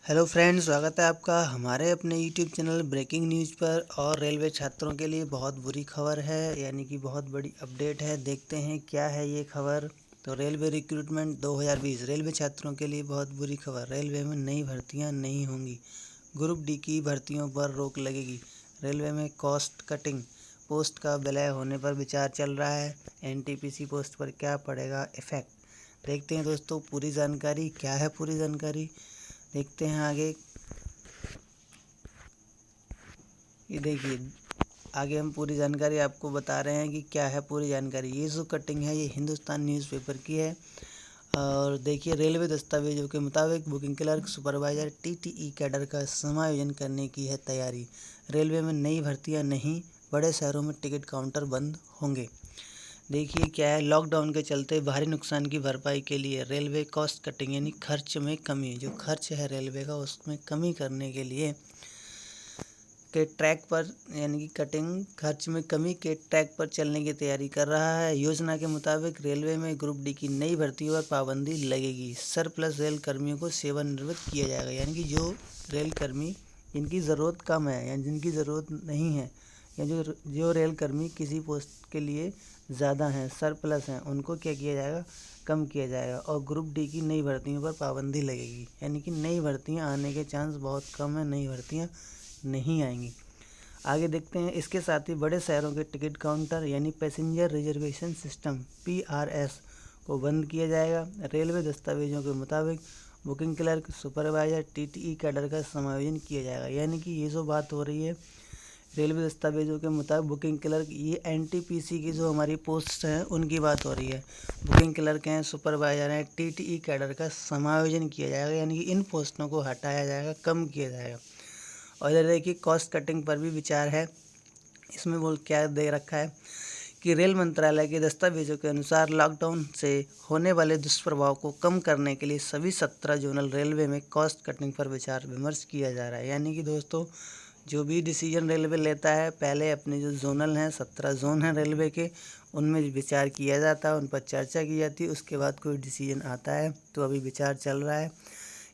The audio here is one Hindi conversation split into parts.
हेलो फ्रेंड्स, स्वागत है आपका हमारे अपने यूट्यूब चैनल ब्रेकिंग न्यूज़ पर। और रेलवे छात्रों के लिए बहुत बुरी खबर है, यानी कि बहुत बड़ी अपडेट है। देखते हैं क्या है ये खबर। तो रेलवे रिक्रूटमेंट 2020 रेलवे छात्रों के लिए बहुत बुरी खबर। रेलवे में नई भर्तियां नहीं होंगी। ग्रुप डी की भर्तियों पर रोक लगेगी। रेलवे में कॉस्ट कटिंग, पोस्ट का विलय होने पर विचार चल रहा है। एनटीपीसी पोस्ट पर क्या पड़ेगा इफेक्ट। देखते हैं दोस्तों पूरी जानकारी क्या है। पूरी जानकारी देखते हैं आगे। ये देखिए, आगे हम पूरी जानकारी आपको बता रहे हैं कि क्या है पूरी जानकारी। ये जो कटिंग है ये हिंदुस्तान न्यूज़पेपर की है। और देखिए, रेलवे दस्तावेजों के मुताबिक booking clerk, supervisor, TTE cadre का समायोजन करने की है तैयारी। रेलवे में नई भर्तियां नहीं, बड़े शहरों में टिकट काउंटर बंद होंगे। देखिए क्या है, लॉकडाउन के चलते भारी नुकसान की भरपाई के लिए रेलवे कॉस्ट कटिंग यानी खर्च में कमी, जो खर्च है रेलवे का उसमें कमी करने के लिए के ट्रैक पर, यानी कि कटिंग खर्च में कमी के ट्रैक पर चलने की तैयारी कर रहा है। योजना के मुताबिक रेलवे में ग्रुप डी की नई भर्तियों पर पाबंदी लगेगी। सरप्लस रेल कर्मियों को सेवानिवृत्त किया जाएगा, यानी कि जो रेल कर्मी जिनकी ज़रूरत कम है या जिनकी ज़रूरत नहीं है, या जो रेल कर्मी किसी पोस्ट के लिए ज़्यादा हैं, सरप्लस हैं, उनको क्या किया जाएगा, कम किया जाएगा। और ग्रुप डी की नई भर्तियों पर पाबंदी लगेगी, यानी कि नई भर्तियाँ आने के चांस बहुत कम है, नई भर्तियाँ नहीं आएंगी। आगे देखते हैं, इसके साथ ही बड़े शहरों के टिकट काउंटर यानी पैसेंजर रिजर्वेशन सिस्टम पीआरएस को बंद किया जाएगा। रेलवे दस्तावेजों के मुताबिक booking clerk, supervisor, TTE cadre का समायोजन किया जाएगा। यानी कि ये जो बात हो रही है, रेलवे दस्तावेजों के मुताबिक बुकिंग क्लर्क, ये एनटीपीसी की जो हमारी पोस्ट हैं उनकी बात हो रही है। बुकिंग क्लर्क हैं, सुपरवाइजर हैं, टीटीई कैडर का समायोजन किया जाएगा, यानी कि इन पोस्टों को हटाया जाएगा, कम किया जाएगा। और इधर देखिए, कॉस्ट कटिंग पर भी विचार है। इसमें बोल क्या दे रखा है कि रेल मंत्रालय के दस्तावेजों के अनुसार लॉकडाउन से होने वाले दुष्प्रभाव को कम करने के लिए सभी 17 जोनल रेलवे में कॉस्ट कटिंग पर विचार विमर्श किया जा रहा है। यानी कि दोस्तों, जो भी डिसीजन रेलवे लेता है, पहले अपने जो जोनल हैं, 17 जोन हैं रेलवे के, उनमें विचार किया जाता है, उन पर चर्चा की जाती है, उसके बाद कोई डिसीजन आता है। तो अभी विचार चल रहा है।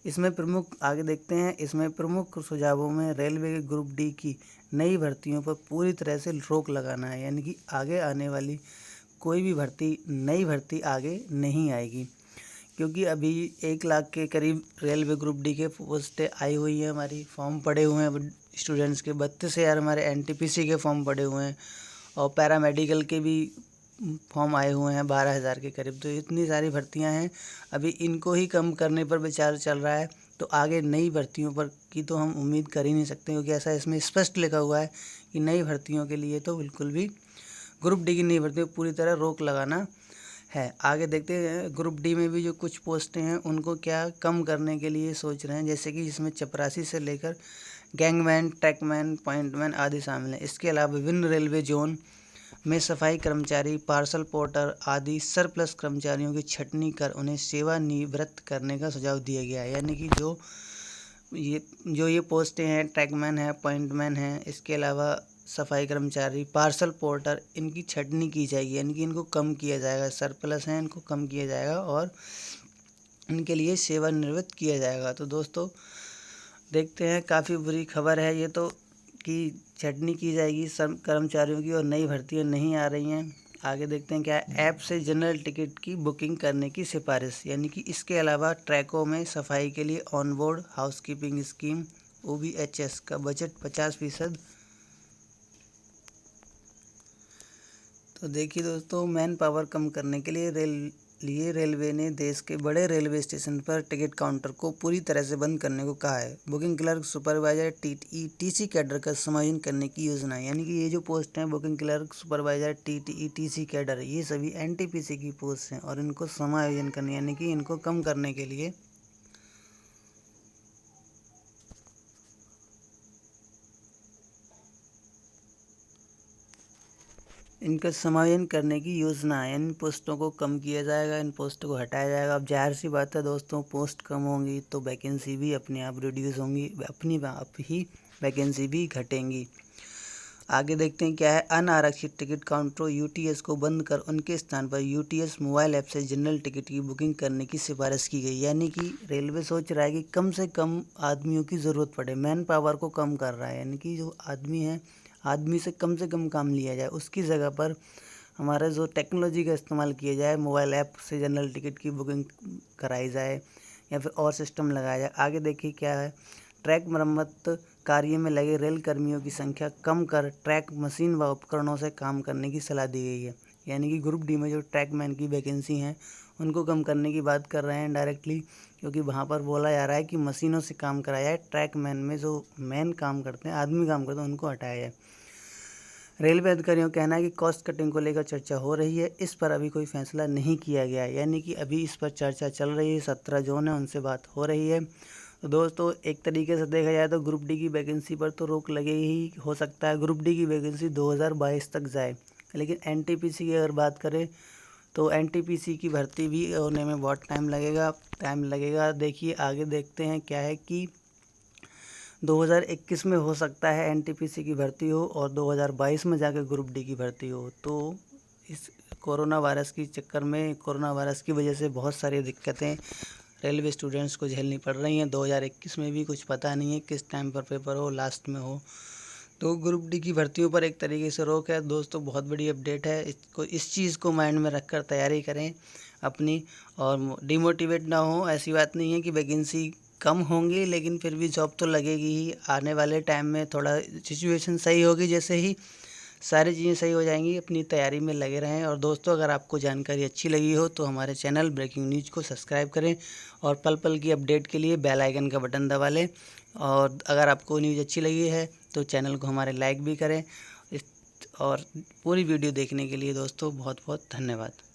इसमें प्रमुख, आगे देखते हैं, इसमें प्रमुख सुझावों में रेलवे के ग्रुप डी की नई भर्तियों पर पूरी तरह से रोक लगाना है। यानी कि आगे आने वाली कोई भी भर्ती, नई भर्ती आगे नहीं आएगी, क्योंकि अभी 1 लाख के करीब रेलवे ग्रुप डी के पोस्टें आई हुई हैं, हमारी फॉर्म पड़े हुए हैं स्टूडेंट्स के। 32,000 हमारे एनटीपीसी के फॉर्म पड़े हुए हैं, और पैरामेडिकल के भी फॉर्म आए हुए हैं 12,000 के करीब। तो इतनी सारी भर्तियां हैं, अभी इनको ही कम करने पर विचार चल रहा है। तो आगे नई भर्तियों पर की तो हम उम्मीद कर ही नहीं सकते, क्योंकि ऐसा इसमें स्पष्ट लिखा हुआ है कि नई भर्तियों के लिए तो बिल्कुल भी, ग्रुप डी की नई भर्तियों पर पूरी तरह रोक लगाना है। आगे देखते हैं, ग्रुप डी में भी जो कुछ पोस्टें हैं उनको क्या कम करने के लिए सोच रहे हैं, जैसे कि इसमें चपरासी से लेकर गैंगमैन, ट्रैकमैन, पॉइंटमैन आदि शामिल हैं। इसके अलावा विभिन्न रेलवे जोन में सफाई कर्मचारी, पार्सल पोर्टर आदि सरप्लस कर्मचारियों की छंटनी कर उन्हें सेवानिवृत्त करने का सुझाव दिया गया है। यानी कि जो ये पोस्टें हैं, ट्रैकमैन है, पॉइंटमैन है, इसके अलावा सफाई कर्मचारी, पार्सल पोर्टर, इनकी छंटनी की जाएगी, यानी कि इनको कम किया जाएगा। सरप्लस हैं, इनको कम किया जाएगा और इनके लिए सेवानिवृत्त किया जाएगा। तो दोस्तों देखते हैं, काफ़ी बुरी खबर है ये तो, कि छंटनी की जाएगी सब कर्मचारियों की और नई भर्तियां नहीं आ रही हैं। आगे देखते हैं क्या है, ऐप से जनरल टिकट की बुकिंग करने की सिफारिश। यानी कि इसके अलावा ट्रैकों में सफाई के लिए ऑनबोर्ड हाउसकीपिंग स्कीम OBHS का बजट 50%। तो देखिए दोस्तों, मैन पावर कम करने के लिए रेलवे ने देश के बड़े रेलवे स्टेशन पर टिकट काउंटर को पूरी तरह से बंद करने को कहा है। Booking clerk, supervisor, TC cadre का समायोजन करने की योजना है। यानी कि ये जो पोस्ट हैं, booking clerk, supervisor, TC cadre, ये सभी एनटीपीसी की पोस्ट हैं, और इनको समायोजन करने, यानी कि इनको कम करने के लिए इनका समायोजन करने की योजना है। इन पोस्टों को कम किया जाएगा, इन पोस्टों को हटाया जाएगा। अब जाहिर सी बात है दोस्तों, पोस्ट कम होंगी तो वैकेंसी भी अपने आप रिड्यूस होंगी, अपनी आप ही वैकेंसी भी घटेंगी। आगे देखते हैं क्या है। अनारक्षित टिकट काउंटरों यूटीएस को बंद कर उनके स्थान पर यूटीएस मोबाइल ऐप से जनरल टिकट की बुकिंग करने की सिफारिश की गई। यानी कि रेलवे सोच रहा है कि कम से कम आदमियों की ज़रूरत पड़े, मैन पावर को कम कर रहा है, यानी कि जो आदमी है आदमी से कम काम लिया जाए, उसकी जगह पर हमारा जो टेक्नोलॉजी का इस्तेमाल किया जाए, मोबाइल ऐप से जनरल टिकट की बुकिंग कराई जाए या फिर और सिस्टम लगाया जाए। आगे देखिए क्या है। ट्रैक मरम्मत कार्य में लगे रेल कर्मियों की संख्या कम कर ट्रैक मशीन व उपकरणों से काम करने की सलाह दी गई है। यानी कि ग्रुप डी में जो ट्रैकमैन की वैकेंसी हैं उनको कम करने की बात कर रहे हैं डायरेक्टली, क्योंकि वहाँ पर बोला जा रहा है कि मशीनों से काम कराया जाए, ट्रैकमैन में जो मैन काम करते हैं, आदमी काम करते हैं, उनको हटाया जाए। रेलवे अधिकारियों का कहना है कि कॉस्ट कटिंग को लेकर चर्चा हो रही है, इस पर अभी कोई फैसला नहीं किया गया है। यानी कि अभी इस पर चर्चा चल रही है, 17 जोन है उनसे बात हो रही है। तो दोस्तों एक तरीके से देखा जाए तो ग्रुप डी की वैकेंसी पर तो रोक लगे ही, हो सकता है ग्रुप डी की वैकेंसी 2022 तक जाए। लेकिन एनटीपीसी की अगर बात करें तो एनटीपीसी की भर्ती भी होने में बहुत टाइम लगेगा। देखिए आगे देखते हैं क्या है कि 2021 में हो सकता है एनटीपीसी की भर्ती हो और 2022 में जाकर ग्रुप डी की भर्ती हो। तो इस कोरोना वायरस की वजह से बहुत सारी दिक्कतें रेलवे स्टूडेंट्स को झेलनी पड़ रही हैं। 2021 में भी कुछ पता नहीं है किस टाइम पर पेपर हो, लास्ट में हो। तो ग्रुप डी की भर्तियों पर एक तरीके से रोक है। दोस्तों बहुत बड़ी अपडेट है, इस चीज़ को माइंड में रखकर तैयारी करें अपनी, और डिमोटिवेट ना हो। ऐसी बात नहीं है कि वैकेंसी कम होंगी, लेकिन फिर भी जॉब तो लगेगी ही। आने वाले टाइम में थोड़ा सिचुएशन सही होगी, जैसे ही सारी चीज़ें सही हो जाएंगी, अपनी तैयारी में लगे रहें। और दोस्तों अगर आपको जानकारी अच्छी लगी हो तो हमारे चैनल ब्रेकिंग न्यूज़ को सब्सक्राइब करें और पल पल की अपडेट के लिए बेल आइकन का बटन दबा लें। और अगर आपको न्यूज़ अच्छी लगी है तो चैनल को हमारे लाइक भी करें। और पूरी वीडियो देखने के लिए दोस्तों बहुत बहुत धन्यवाद।